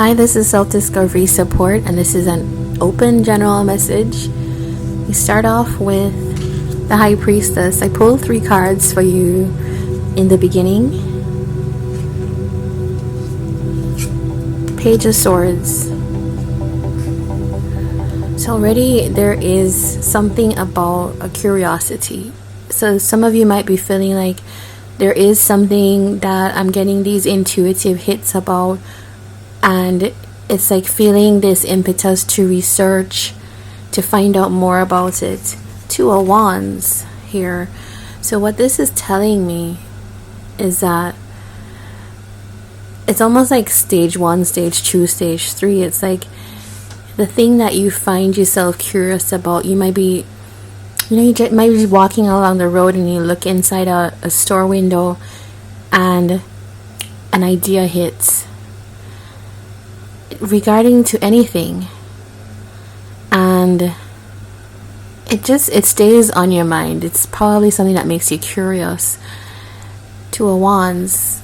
Hi, this is Self-Discovery Support, and this is an open general message. We start off with the High Priestess. I pulled 3 cards for you in the beginning. Page of Swords. So already there is something about a curiosity. So some of you might be feeling like there is something that I'm getting these intuitive hits about, and it's like feeling this impetus to research, to find out more about it. 2 of Wands here. So what this is telling me is that it's almost like stage 1, stage 2, stage 3. It's like the thing that you find yourself curious about. You might be, you might be walking along the road and you look inside a store window and an idea hits regarding to anything, and it stays on your mind. It's probably something that makes you curious. 2 of Wands.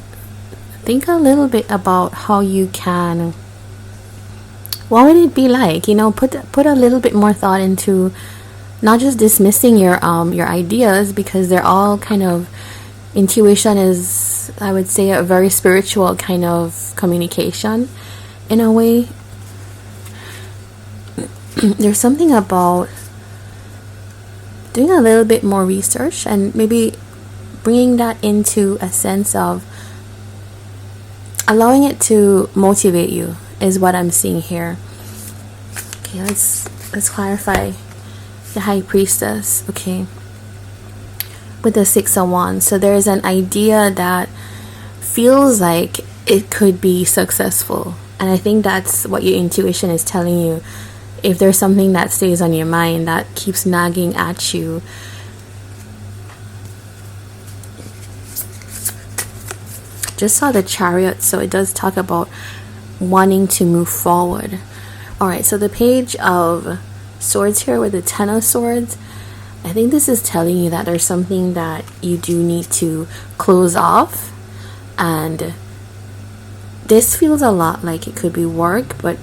Think a little bit about how you can, what would it be like, put a little bit more thought into not just dismissing your ideas, because they're all kind of, intuition is, I would say, a very spiritual kind of communication in a way. There's something about doing a little bit more research and maybe bringing that into a sense of allowing it to motivate you is what I'm seeing here. Okay, let's clarify the High Priestess. Okay, with the 6 of Wands. So there's an idea that feels like it could be successful, and I think that's what your intuition is telling you. If there's something that stays on your mind that keeps nagging at you, just saw the Chariot, so it does talk about wanting to move forward. All right, so the Page of Swords here with the 10 of Swords. I think this is telling you that there's something that you do need to close off, and this feels a lot like it could be work, but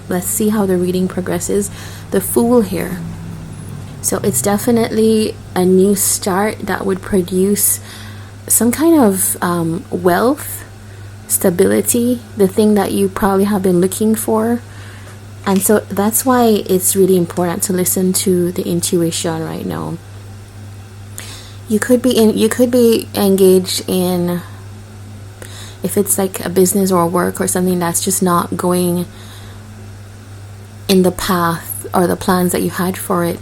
let's see how the reading progresses. The Fool here. So it's definitely a new start that would produce some kind of wealth, stability, the thing that you probably have been looking for. And so that's why it's really important to listen to the intuition right now. You could be engaged in, if it's like a business or a work or something that's just not going in the path or the plans that you had for it.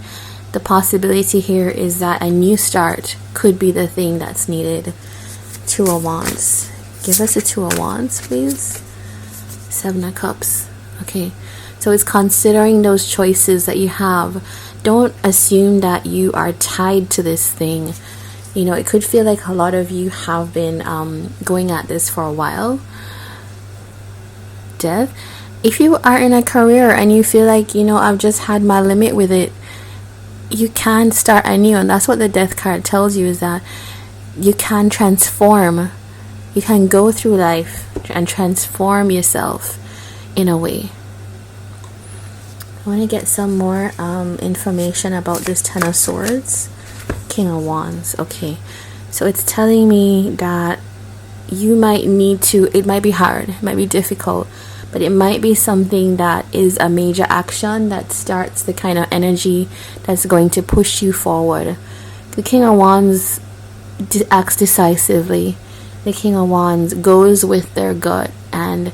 The possibility here is that a new start could be the thing that's needed. 2 of Wands. Give us a 2 of Wands, please. 7 of Cups. Okay, so it's considering those choices that you have. Don't assume that you are tied to this thing. It could feel like a lot of you have been going at this for a while. Death. If you are in a career and you feel like, I've just had my limit with it, you can start anew. And that's what the Death card tells you, is that you can transform. You can go through life and transform yourself in a way. I want to get some more information about this 10 of Swords. King of Wands. Okay, so it's telling me that you might need to, it might be hard, it might be difficult, but it might be something that is a major action that starts the kind of energy that's going to push you forward. The King of Wands acts decisively. The King of Wands goes with their gut and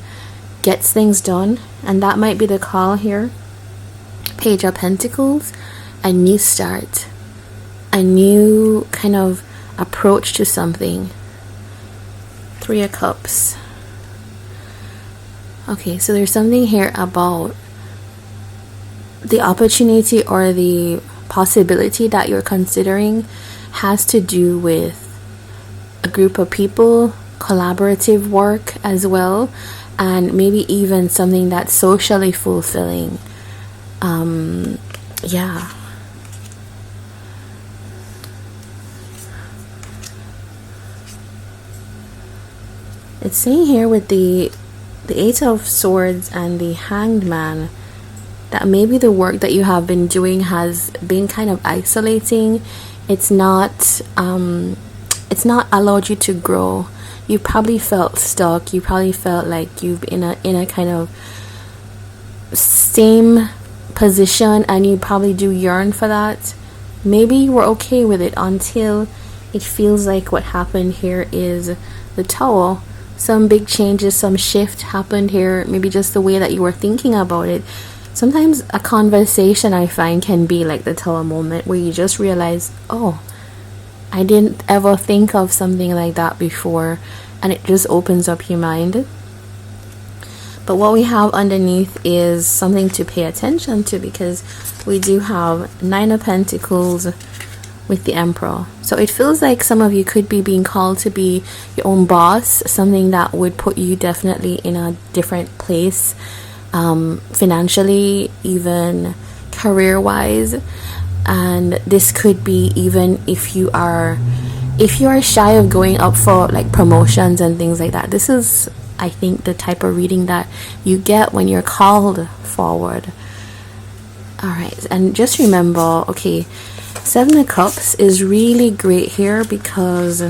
gets things done, and that might be the call here. Page of Pentacles. A new start, a new kind of approach to something. 3 of Cups. Okay, so there's something here about the opportunity or the possibility that you're considering has to do with a group of people, collaborative work as well, and maybe even something that's socially fulfilling. Yeah. It's saying here with the the Eight of Swords and the Hanged Man, that maybe the work that you have been doing has been kind of isolating. It's not allowed you to grow. You probably felt stuck. You probably felt like you've in a kind of same position, and you probably do yearn for that. Maybe you were okay with it until it feels like what happened here is the Tower. Some big changes, some shift happened here. Maybe just the way that you were thinking about it. Sometimes a conversation, I find, can be like the Tower moment, where you just realize, oh, I didn't ever think of something like that before, and it just opens up your mind. But what we have underneath is something to pay attention to, because we do have Nine of Pentacles with the Emperor. So it feels like some of you could be being called to be your own boss, something that would put you definitely in a different place, financially, even career-wise. And this could be even if you are shy of going up for like promotions and things like that. This is, I think, the type of reading that you get when you're called forward. All right, and just remember, okay, Seven of Cups is really great here, because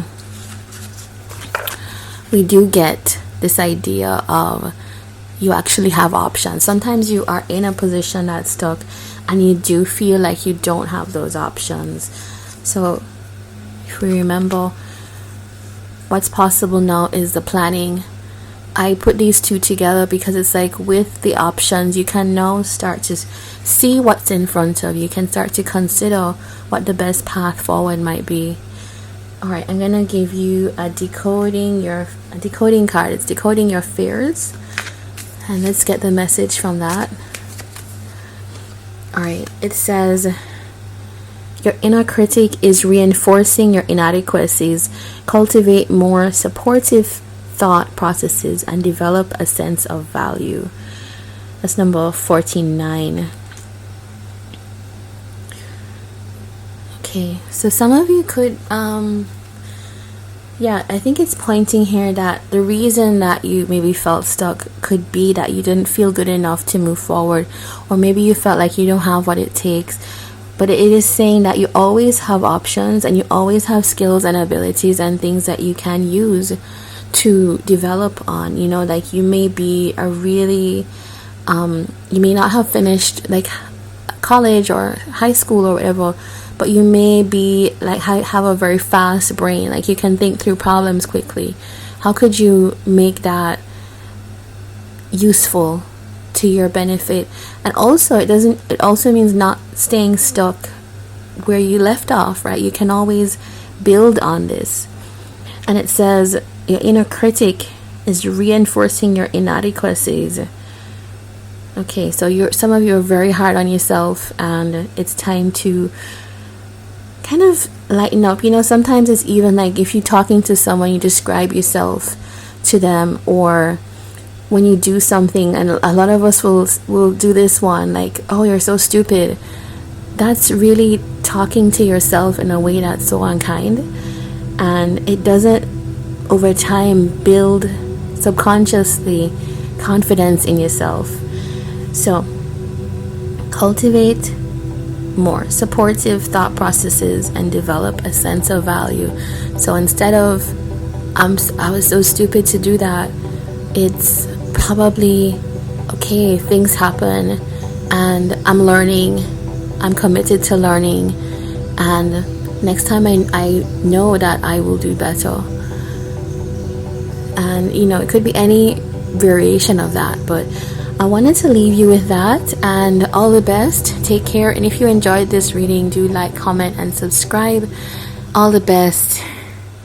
we do get this idea of you actually have options. Sometimes you are in a position that's stuck and you do feel like you don't have those options. So if we remember, what's possible now is the planning. I put these two together because it's like with the options, you can now start to see what's in front of you. You can start to consider what the best path forward might be. All right, I'm gonna give you a decoding card. It's decoding your fears, and let's get the message from that. All right, it says, your inner critic is reinforcing your inadequacies. Cultivate more supportive thought processes and develop a sense of value. That's number 14-9. Okay, so some of you could I think it's pointing here that the reason that you maybe felt stuck could be that you didn't feel good enough to move forward, or maybe you felt like you don't have what it takes. But it is saying that you always have options, and you always have skills and abilities and things that you can use to develop on. You know, like you may be a really you may not have finished like college or high school or whatever, but you may be like have a very fast brain, like you can think through problems quickly. How could you make that useful to your benefit? And also it also means not staying stuck where you left off, right? You can always build on this. And it says your inner critic is reinforcing your inadequacies. Okay, so some of you are very hard on yourself, and it's time to kind of lighten up. You know, sometimes it's even like if you're talking to someone, you describe yourself to them, or when you do something, and a lot of us will do this one, like, oh, you're so stupid. That's really talking to yourself in a way that's so unkind, and it doesn't over time build subconsciously confidence in yourself. So cultivate more supportive thought processes and develop a sense of value. So instead of I was so stupid to do that, it's probably okay, things happen and I'm learning, I'm committed to learning, and next time I know that I will do better. And you know, it could be any variation of that, but I wanted to leave you with that. And all the best, take care, and if you enjoyed this reading, do like, comment and subscribe. All the best.